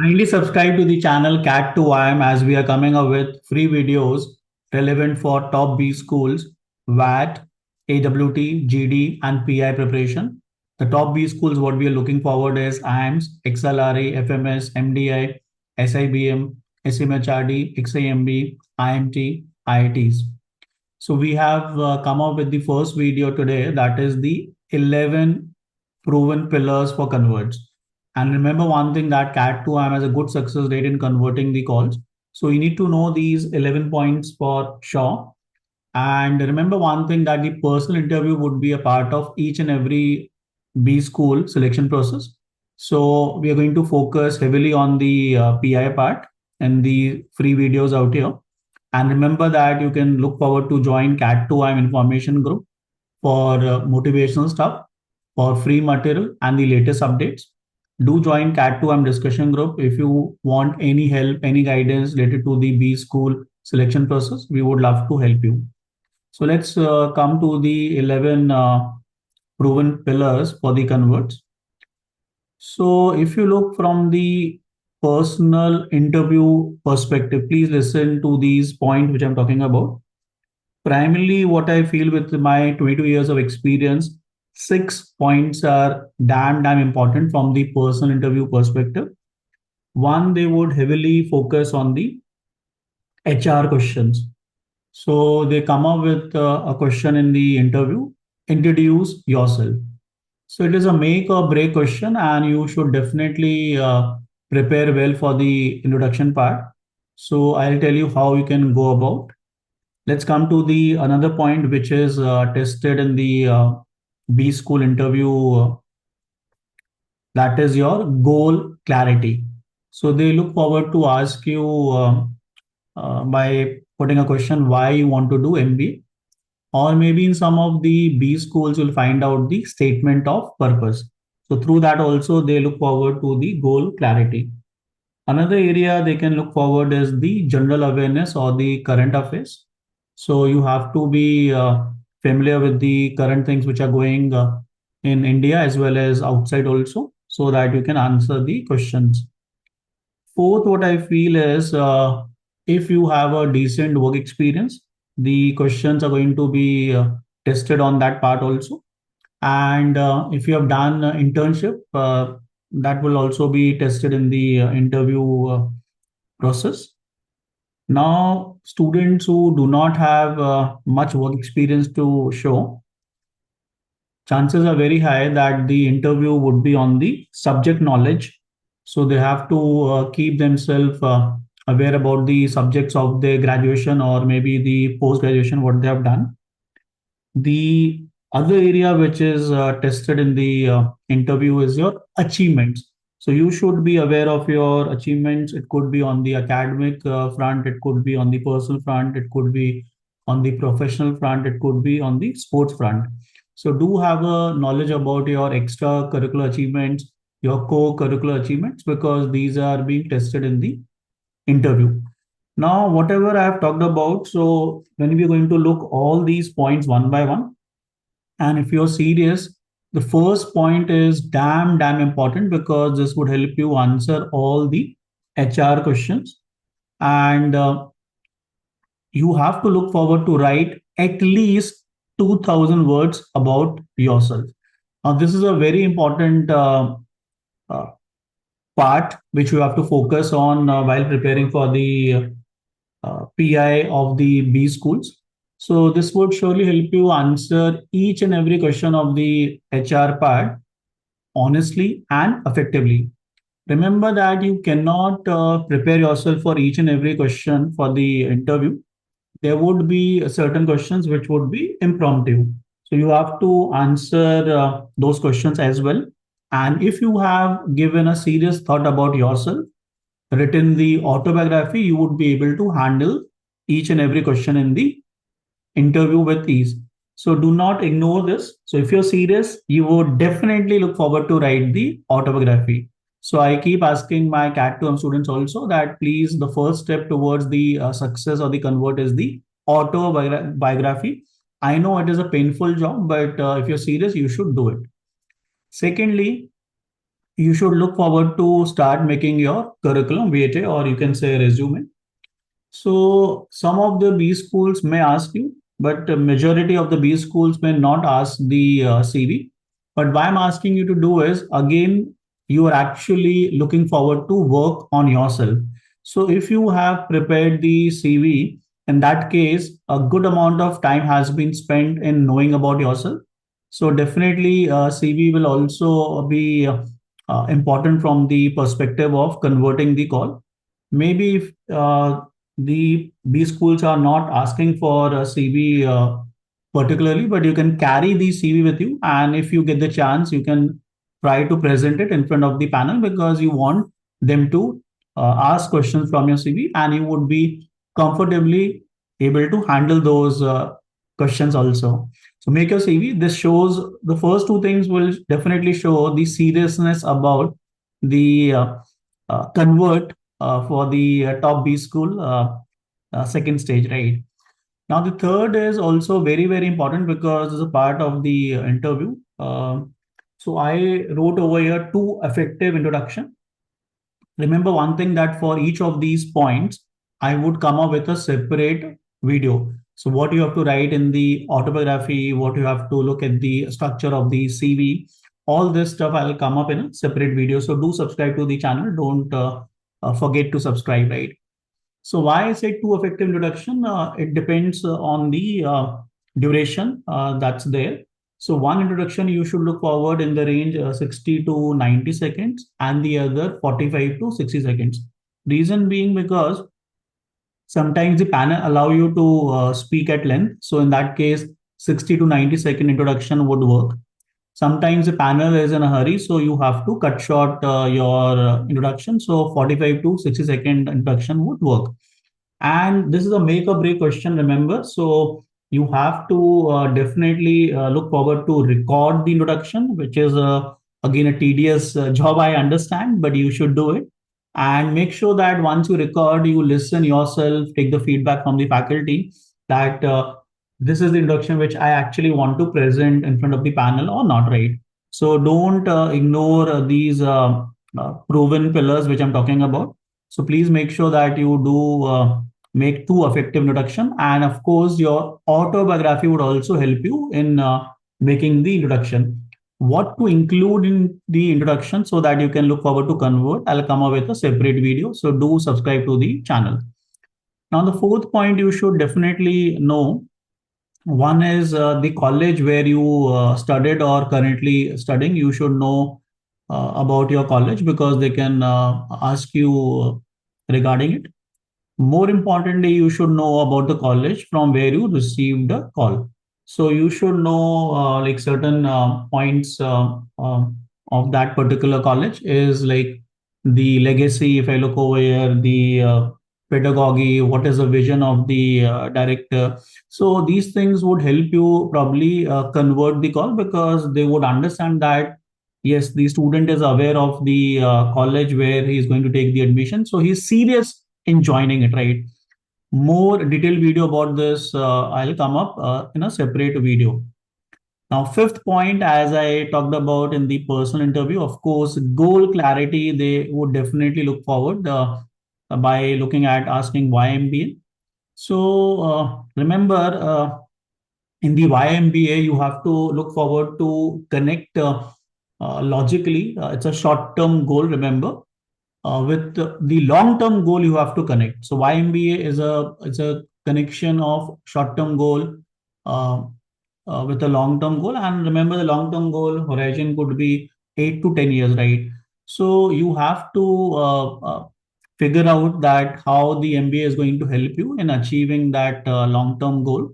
Kindly subscribe to the channel Cat2IM as we are coming up with free videos relevant for top B schools, WAT, AWT, GD, and PI preparation. The top B schools, what we are looking forward is IIMs, XLRI, FMS, MDI, SIBM, SCMHRD, XIMB, IMT, IITs. So we have come up with the first video today, that is the 11 proven pillars for converts. And remember one thing, that CAT2IM has a good success rate in converting the calls. So you need to know these 11 points for sure. And remember one thing, that the personal interview would be a part of each and every B school selection process. So we are going to focus heavily on the PI part and the free videos out here. And remember that you can look forward to join CAT2IM information group for motivational stuff, for free material and the latest updates. Do join CAT2IM discussion group if you want any help, any guidance related to the B school selection process. We would love to help you. So let's come to the 11 proven pillars for the converts. So if you look from the personal interview perspective, please listen to these points which I'm talking about. Primarily, what I feel with my 22 years of experience, 6 points are damn important from the personal interview perspective. One, they would heavily focus on the HR questions. So they come up with a question in the interview, introduce yourself. So it is a make or break question, and you should definitely prepare well for the introduction part. So I'll tell you how you can go about. Let's come to the another point which is tested in the B school interview. That is your goal clarity. So they look forward to ask you by putting a question why you want to do MBA, or maybe in some of the B schools you'll find out the statement of purpose. So through that also they look forward to the goal clarity. Another area they can look forward is the general awareness or the current affairs. So you have to be familiar with the current things which are going in India as well as outside also, so that you can answer the questions. Fourth, what I feel is if you have a decent work experience, the questions are going to be tested on that part also. And if you have done internship, that will also be tested in the interview process. Now, students who do not have much work experience to show, chances are very high that the interview would be on the subject knowledge. So they have to keep themselves aware about the subjects of their graduation or maybe the post graduation, what they have done. The other area which is tested in the interview is your achievements. So you should be aware of your achievements. It could be on the academic front, it could be on the personal front, it could be on the professional front, it could be on the sports front. So do have a knowledge about your extracurricular achievements, your co-curricular achievements, because these are being tested in the interview. Now, whatever I have talked about, so when we are going to look all these points one by one, and if you're serious, the first point is damn important, because this would help you answer all the HR questions. And you have to look forward to write at least 2000 words about yourself. Now, this is a very important uh, part which you have to focus on while preparing for the PI of the B schools. So this would surely help you answer each and every question of the HR part honestly and effectively. Remember that you cannot prepare yourself for each and every question for the interview. There would be certain questions which would be impromptu. So you have to answer those questions as well. And if you have given a serious thought about yourself, written the autobiography, you would be able to handle each and every question in the interview with ease. So do not ignore this. So if you're serious, you would definitely look forward to write the autobiography. So I keep asking my CAT2M students also that please, the first step towards the success or the convert is the autobiography. I know it is a painful job, but if you're serious, you should do it. Secondly, you should look forward to start making your curriculum, VHA, or you can say resume. So some of the B schools may ask you, but the majority of the B schools may not ask the CV. But why I'm asking you to do is, again, you are actually looking forward to work on yourself. So if you have prepared the CV, in that case, a good amount of time has been spent in knowing about yourself. So definitely, CV will also be important from the perspective of converting the call. Maybe if the B schools are not asking for a CV particularly, but you can carry the CV with you. And if you get the chance, you can try to present it in front of the panel because you want them to ask questions from your CV and you would be comfortably able to handle those questions also. So make your CV. This shows the first two things will definitely show the seriousness about the convert for the top B school second stage, right? Now, the third is also very, very important because it's a part of the interview. So I wrote over here two effective introduction. Remember one thing that for each of these points, I would come up with a separate video. So what you have to write in the autobiography, what you have to look at the structure of the CV, all this stuff I'll come up in a separate video. So do subscribe to the channel. Don't forget to subscribe, right? So why I said two effective introduction? It depends on the duration that's there. So one introduction you should look forward in the range 60 to 90 seconds and the other 45 to 60 seconds. Reason being because sometimes the panel allow you to speak at length. So in that case, 60 to 90-second introduction would work. Sometimes the panel is in a hurry, so you have to cut short your introduction. So 45 to 60-second introduction would work. And this is a make or break question, remember. So you have to definitely look forward to record the introduction, which is again a tedious job, I understand, but you should do it. And make sure that once you record, you listen yourself, take the feedback from the faculty that this is the introduction which I actually want to present in front of the panel or not, right? So don't ignore these proven pillars which I'm talking about. So please make sure that you do make two effective introduction. And of course, your autobiography would also help you in making the introduction. What to include in the introduction so that you can look forward to convert. I'll come up with a separate video. So do subscribe to the channel. Now, the fourth point you should definitely know. One is the college where you studied or currently studying. You should know about your college because they can ask you regarding it. More importantly, you should know about the college from where you received the call. So you should know like certain points of that particular college is like the legacy. If I look over here, the pedagogy, what is the vision of the director. So these things would help you probably convert the call because they would understand that yes, the student is aware of the college where he is going to take the admission. So he's serious in joining it, right? More detailed video about this, I'll come up in a separate video. Now, fifth point, as I talked about in the personal interview, of course, goal clarity, they would definitely look forward by looking at asking why MBA. So remember, in the why MBA, you have to look forward to connect logically. It's a short-term goal, remember with the long-term goal you have to connect. So YMBA is a connection of short-term goal uh, with a long-term goal. And remember, the long-term goal horizon could be 8 to 10 years, right? So you have to figure out that how the MBA is going to help you in achieving that long-term goal.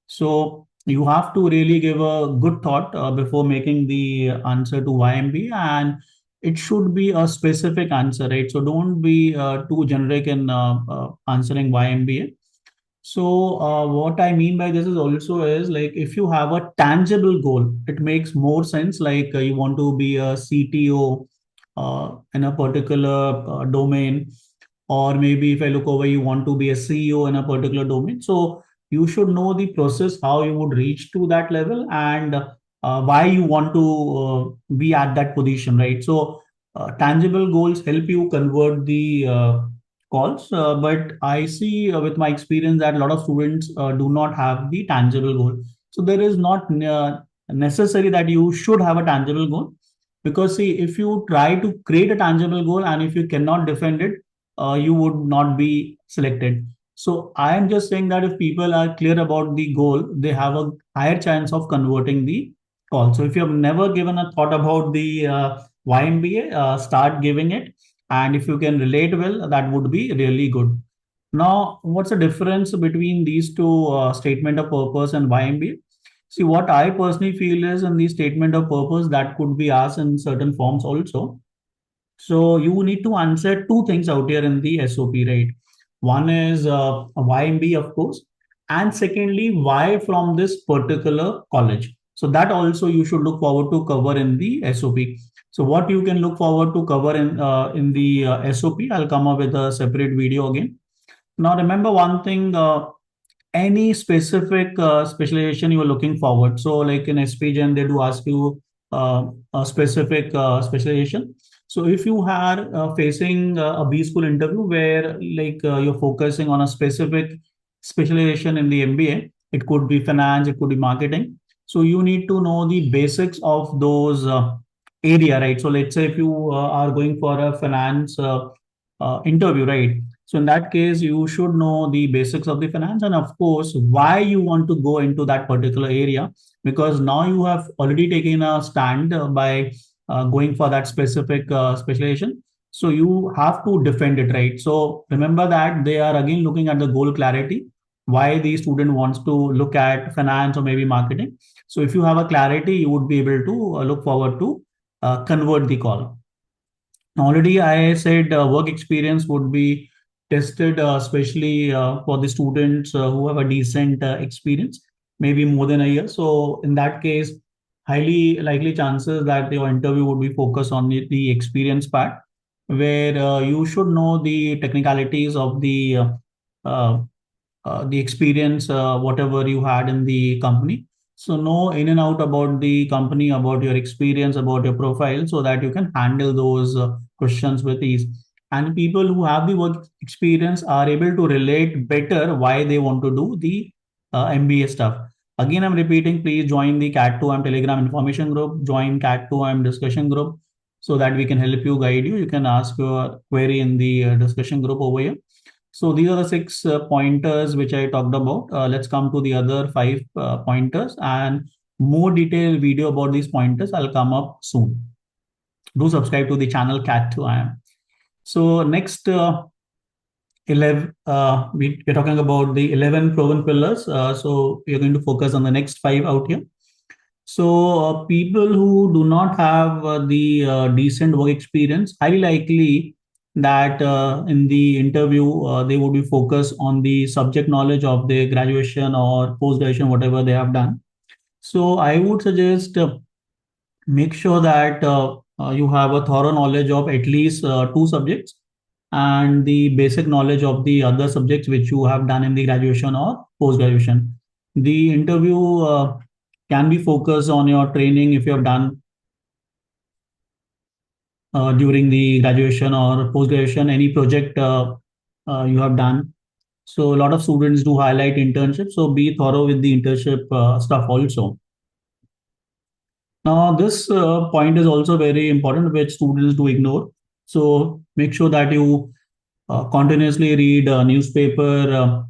So you have to really give a good thought before making the answer to YMBA, and it should be a specific answer, right? So don't be too generic in answering why MBA. So what I mean by this is also is like if you have a tangible goal, it makes more sense. Like you want to be a CTO in a particular domain, or maybe if I look over, you want to be a CEO in a particular domain. So you should know the process, how you would reach to that level, and why you want to be at that position, right? So tangible goals help you convert the calls, but I see with my experience that a lot of students do not have the tangible goal. So there is not necessary that you should have a tangible goal, because see, if you try to create a tangible goal and if you cannot defend it, you would not be selected. So I am just saying that if people are clear about the goal, they have a higher chance of converting the call. So if you have never given a thought about the YMBA, start giving it. And if you can relate well, that would be really good. Now, what's the difference between these two, statement of purpose and YMBA? See, what I personally feel is in the statement of purpose that could be asked in certain forms also. So you need to answer two things out here in the SOP, right? One is why MBA, of course, and secondly, why from this particular college. So that also you should look forward to cover in the SOP. So what you can look forward to cover in the SOP, I'll come up with a separate video again. Now remember one thing. Any specific specialization you are looking forward. So like in SPGen, they do ask you a specific specialization. So if you are facing a B school interview where like you're focusing on a specific specialization in the MBA, it could be finance, it could be marketing. So you need to know the basics of those area, right? So let's say if you are going for a finance interview, right? So in that case, you should know the basics of the finance and of course, why you want to go into that particular area, because now you have already taken a stand by going for that specific specialization. So you have to defend it, right? So remember that they are again looking at the goal clarity, why the student wants to look at finance or maybe marketing. So if you have a clarity, you would be able to look forward to convert the call. Already, I said work experience would be tested, especially for the students who have a decent experience, maybe more than a year. So, in that case, highly likely chances that your interview would be focused on the experience part, where you should know the technicalities of uh, the experience, whatever you had in the company. So know in and out about the company, about your experience, about your profile, so that you can handle those questions with ease. And people who have the work experience are able to relate better why they want to do the MBA stuff. Again, I'm repeating, please join the CAT2M Telegram information group, join CAT2M discussion group so that we can help you, guide you. You can ask your query in the discussion group over here. So these are the six pointers which I talked about. Let's come to the other five pointers, and more detailed video about these pointers I'll come up soon. Do subscribe to the channel Cat2IM. So next 11, we're talking about the 11 proven pillars. So we're going to focus on the next five out here. So people who do not have the decent work experience, highly likely that in the interview they would be focused on the subject knowledge of their graduation or post graduation, whatever they have done. So I would suggest make sure that you have a thorough knowledge of at least two subjects and the basic knowledge of the other subjects which you have done in the graduation or post graduation. The interview can be focused on your training if you have done during the graduation or post graduation, any project you have done. So a lot of students do highlight internship. So be thorough with the internship stuff also. Now, this point is also very important, which students do ignore. So make sure that you continuously read newspaper,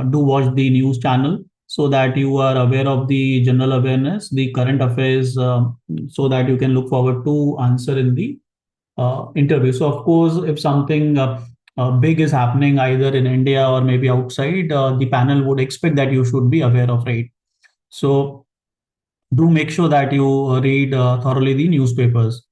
do watch the news channel so that you are aware of the general awareness, the current affairs, so that you can look forward to answer in the interview. So of course, if something big is happening either in India or maybe outside, the panel would expect that you should be aware of, right? So do make sure that you read thoroughly the newspapers.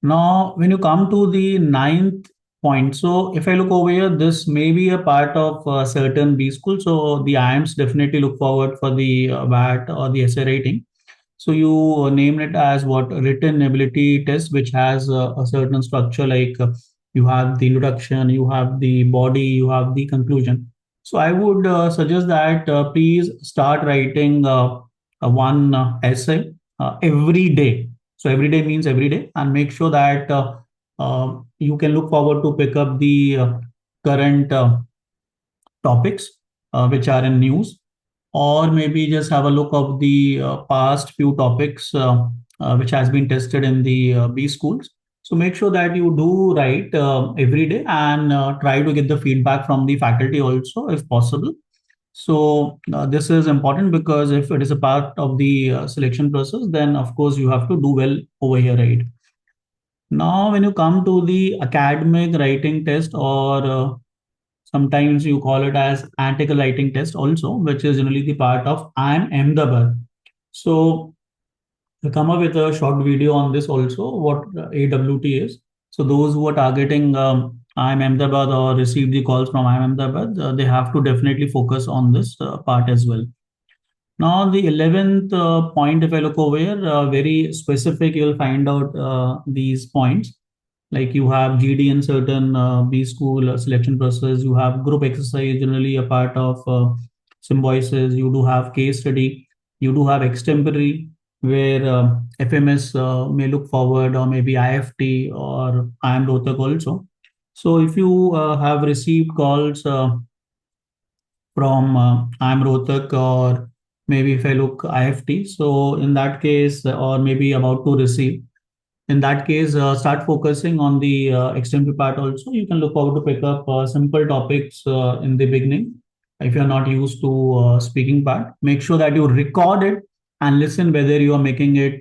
Now, when you come to the ninth point, so if I look over here, this may be a part of certain B school. So the IIMs definitely look forward for the WAT or the essay rating. So you name it as what written ability test, which has a certain structure like you have the introduction, you have the body, you have the conclusion. So I would suggest that please start writing one essay every day. So every day means every day, and make sure that you can look forward to pick up the current topics which are in news, or maybe just have a look of the past few topics which has been tested in the B schools. So make sure that you do write every day, and try to get the feedback from the faculty also if possible. So this is important, because if it is a part of the selection process, then of course you have to do well over here, right? Now, when you come to the academic writing test, or sometimes you call it as article writing test also, which is generally the part of IIM Ahmedabad. So to come up with a short video on this also, what AWT is. So those who are targeting IIM Ahmedabad or receive the calls from IIM Ahmedabad, they have to definitely focus on this part as well. Now, the 11th point, if I look over here, very specific, you'll find out these points. Like you have GD in certain B school selection process, you have group exercise, generally a part of symbiosis, you do have case study, you do have extemporary, where FMS may look forward, or maybe IFT or IIM Rohtak also. So if you have received calls from IIM Rohtak, or maybe if I look IFT, so in that case, or maybe about to receive, in that case, start focusing on the extended part also. You can look forward to pick up simple topics in the beginning. If you're not used to speaking part, make sure that you record it and listen whether you are making it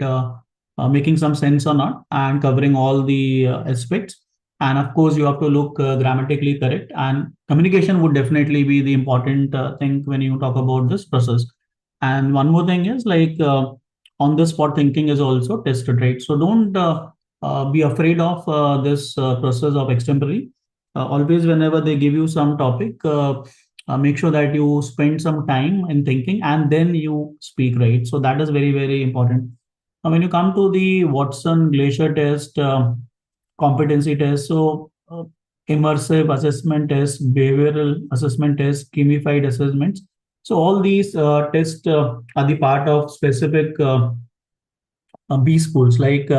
making some sense or not, and covering all the aspects. And of course, you have to look grammatically correct, and communication would definitely be the important thing when you talk about this process. And one more thing is like on the spot thinking is also tested, right? So don't be afraid of this process of extemporary. Always, whenever they give you some topic, make sure that you spend some time in thinking and then you speak, right? So that is very, very important. Now, when you come to the Watson Glacier test, competency test, so immersive assessment test, behavioral assessment test, gamified assessments. So all these tests are the part of specific B schools. Like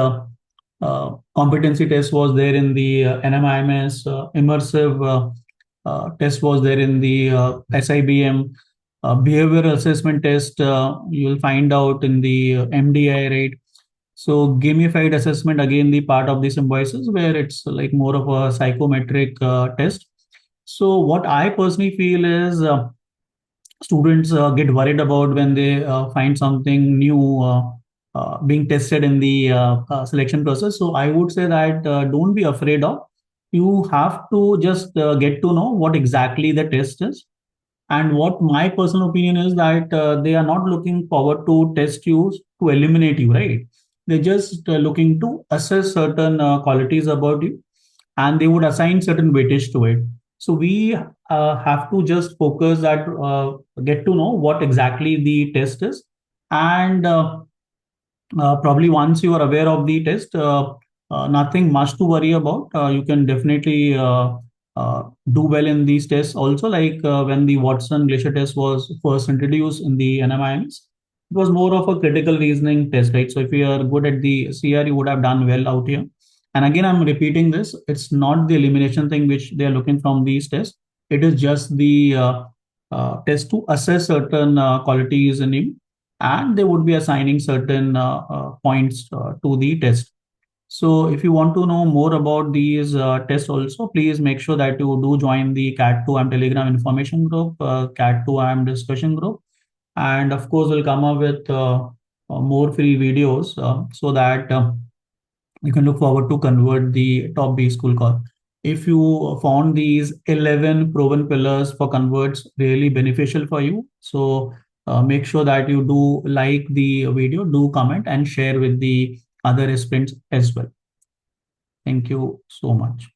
competency test was there in the NMIMS, immersive test was there in the SIBM, behavioral assessment test. You'll find out in the MDI, right? So gamified assessment, again the part of the symbiosis, where it's like more of a psychometric test. So what I personally feel is students get worried about when they find something new being tested in the selection process. So I would say that don't be afraid of. You have to just get to know what exactly the test is. And what my personal opinion is that they are not looking forward to test you to eliminate you, right? They're just looking to assess certain qualities about you, and they would assign certain weightage to it. So we have to just focus that, get to know what exactly the test is, and probably once you are aware of the test, nothing much to worry about. You can definitely do well in these tests also. Like when the Watson Glacier test was first introduced in the NMIMs, it was more of a critical reasoning test, right? So if you are good at the CR, you would have done well out here. And again, I'm repeating this. It's not the elimination thing which they are looking from these tests. It is just the test to assess certain qualities in you, and they would be assigning certain points to the test. So if you want to know more about these tests also, please make sure that you do join the CAT2IIM Telegram information group, CAT2IIM discussion group. And of course, we'll come up with more free videos so that you can look forward to convert the top B school call. If you found these 11 proven pillars for converts really beneficial for you, so make sure that you do like the video, do comment and share with the other aspirants as well. Thank you so much.